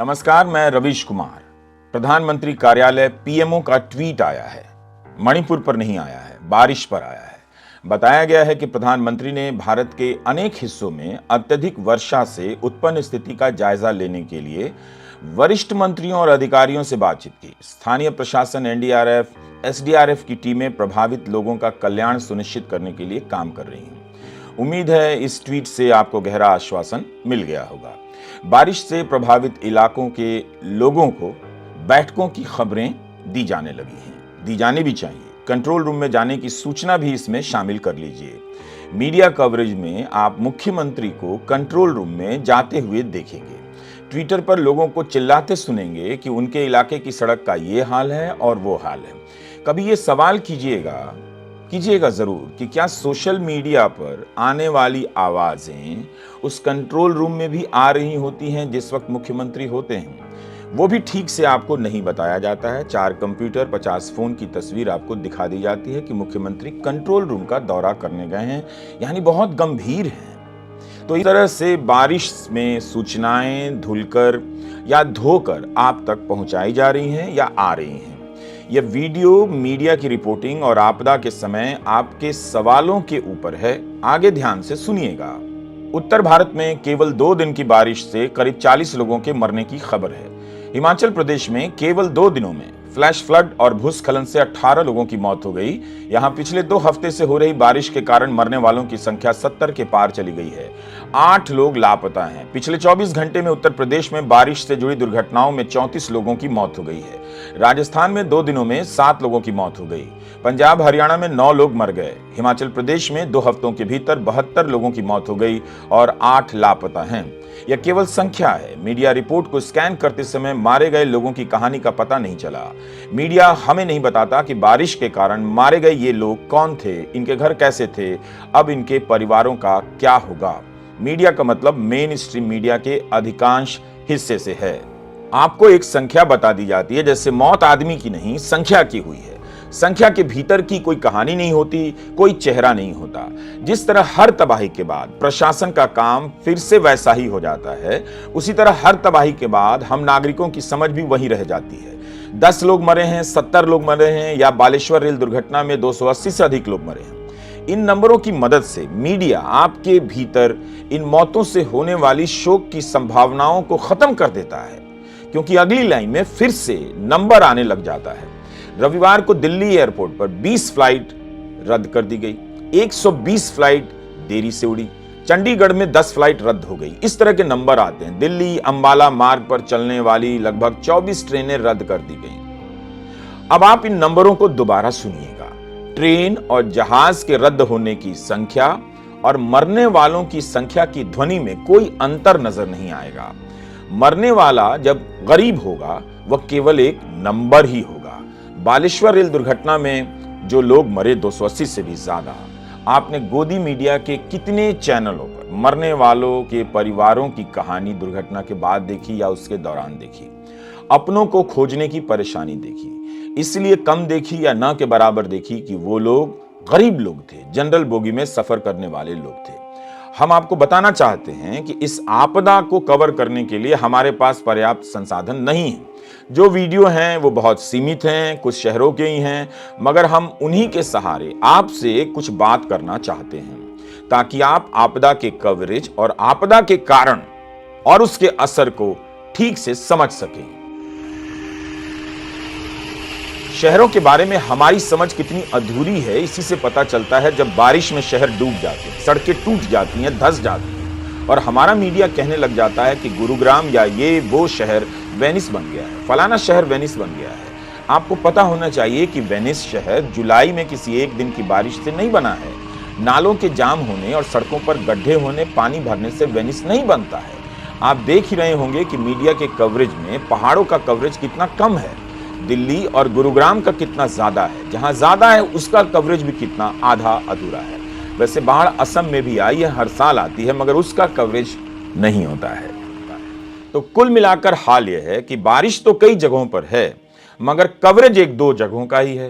नमस्कार, मैं रवीश कुमार। प्रधानमंत्री कार्यालय पीएमओ का ट्वीट आया है। मणिपुर पर नहीं आया है, बारिश पर आया है। बताया गया है कि प्रधानमंत्री ने भारत के अनेक हिस्सों में अत्यधिक वर्षा से उत्पन्न स्थिति का जायजा लेने के लिए वरिष्ठ मंत्रियों और अधिकारियों से बातचीत की। स्थानीय प्रशासन, एनडीआरएफ, एसडीआरएफ की टीमें प्रभावित लोगों का कल्याण सुनिश्चित करने के लिए काम कर रही हैं। उम्मीद है इस ट्वीट से आपको गहरा आश्वासन मिल गया होगा। बारिश से प्रभावित इलाकों के लोगों को बैठकों की खबरें दी जाने लगी हैं, दी जानी भी चाहिए। कंट्रोल रूम में जाने की सूचना भी इसमें शामिल कर लीजिए। मीडिया कवरेज में आप मुख्यमंत्री को कंट्रोल रूम में जाते हुए देखेंगे। ट्विटर पर लोगों को चिल्लाते सुनेंगे कि उनके इलाके की सड़क का ये हाल है और वो हाल है। कभी ये सवाल कीजिएगा जरूर कि क्या सोशल मीडिया पर आने वाली आवाजें उस कंट्रोल रूम में भी आ रही होती हैं जिस वक्त मुख्यमंत्री होते हैं। वो भी ठीक से आपको नहीं बताया जाता है। 4 कंप्यूटर, 50 फोन की तस्वीर आपको दिखा दी जाती है कि मुख्यमंत्री कंट्रोल रूम का दौरा करने गए हैं, यानी बहुत गंभीर हैं। तो इस तरह से बारिश में सूचनाएं धुलकर या धोकर आप तक पहुंचाई जा रही हैं या आ रही हैं। यह वीडियो मीडिया की रिपोर्टिंग और आपदा के समय आपके सवालों के ऊपर है। आगे ध्यान से सुनिएगा। उत्तर भारत में केवल 2 दिन की बारिश से करीब 40 लोगों के मरने की खबर है। हिमाचल प्रदेश में केवल 2 दिनों में फ्लैश फ्लड और भूस्खलन से 18 लोगों की मौत हो गई। यहां पिछले 2 हफ्ते से हो रही बारिश के कारण मरने वालों की संख्या 70 के पार चली गई है। 8 लोग लापता हैं। पिछले 24 घंटे में उत्तर प्रदेश में बारिश से जुड़ी दुर्घटनाओं में 34 लोगों की मौत हो गई है। राजस्थान में 2 दिनों में 7 लोगों की मौत हो गई। पंजाब, हरियाणा में 9 लोग मर गए। हिमाचल प्रदेश में 2 हफ्तों के भीतर 72 लोगों की मौत हो गई और 8 लापता हैं। यह केवल संख्या है। मीडिया रिपोर्ट को स्कैन करते समय मारे गए लोगों की कहानी का पता नहीं चला। मीडिया हमें नहीं बताता कि बारिश के कारण मारे गए ये लोग कौन थे, इनके घर कैसे थे, अब इनके परिवारों का क्या होगा। मीडिया का मतलब मेन स्ट्रीम मीडिया के अधिकांश हिस्से से है। आपको एक संख्या बता दी जाती है, जैसे मौत आदमी की नहीं, संख्या की हुई है। संख्या के भीतर की कोई कहानी नहीं होती, कोई चेहरा नहीं होता। जिस तरह हर तबाही के बाद प्रशासन का काम फिर से वैसा ही हो जाता है, उसी तरह हर तबाही के बाद हम नागरिकों की समझ भी वही रह जाती है। 10 लोग मरे हैं, 70 लोग मरे हैं, या बालेश्वर रेल दुर्घटना में 280 से अधिक लोग मरे हैं। इन नंबरों की मदद से मीडिया आपके भीतर इन मौतों से होने वाली शोक की संभावनाओं को खत्म कर देता है, क्योंकि अगली लाइन में फिर से नंबर आने लग जाता है। रविवार को दिल्ली एयरपोर्ट पर 20 फ्लाइट रद्द कर दी गई। 120 फ्लाइट देरी से उड़ी। चंडीगढ़ में 10 फ्लाइट रद्द हो गई। इस तरह के नंबर आते हैं। दिल्ली अंबाला मार्ग पर चलने वाली लगभग 24 ट्रेनें रद्द कर दी गई। अब आप इन नंबरों को दोबारा सुनिएगा। ट्रेन और जहाज के रद्द होने की संख्या और मरने वालों की संख्या की ध्वनि में कोई अंतर नजर नहीं आएगा। मरने वाला जब गरीब होगा, वह केवल एक नंबर ही होगा। बालेश्वर रेल दुर्घटना में जो लोग मरे 280 से भी ज्यादा। आपने गोदी मीडिया के कितने चैनलों पर मरने वालों के परिवारों की कहानी दुर्घटना के बाद देखी या उसके दौरान देखी? अपनों को खोजने की परेशानी देखी। इसलिए कम देखी या न के बराबर देखी कि वो लोग गरीब लोग थे, जनरल बोगी में सफर करने वाले लोग थे। हम आपको बताना चाहते हैं कि इस आपदा को कवर करने के लिए हमारे पास पर्याप्त संसाधन नहीं है। जो वीडियो हैं वो बहुत सीमित हैं, कुछ शहरों के ही हैं, मगर हम उन्हीं के सहारे आपसे कुछ बात करना चाहते हैं, ताकि आप आपदा के कवरेज और आपदा के कारण और उसके असर को ठीक से समझ सकें। शहरों के बारे में हमारी समझ कितनी अधूरी है, इसी से पता चलता है जब बारिश में शहर डूब जाते हैं, सड़कें टूट जाती हैं, धंस जाती हैं, और हमारा मीडिया कहने लग जाता है कि गुरुग्राम या ये वो शहर वेनिस बन गया है, फलाना शहर वेनिस बन गया है। आपको पता होना चाहिए कि वेनिस शहर जुलाई में किसी एक दिन की बारिश से नहीं बना है। नालों के जाम होने और सड़कों पर गड्ढे होने, पानी भरने से वेनिस नहीं बनता है। आप देख ही रहे होंगे कि मीडिया के कवरेज में पहाड़ों का कवरेज कितना कम है, दिल्ली और गुरुग्राम का कितना ज्यादा है। जहां ज्यादा है उसका कवरेज भी कितना आधा अधूरा है। वैसे बाढ़ असम में भी आई है, हर साल आती है, मगर उसका कवरेज नहीं होता है। तो कुल मिलाकर हाल यह है कि बारिश तो कई जगहों पर है, मगर कवरेज 1-2 जगहों का ही है।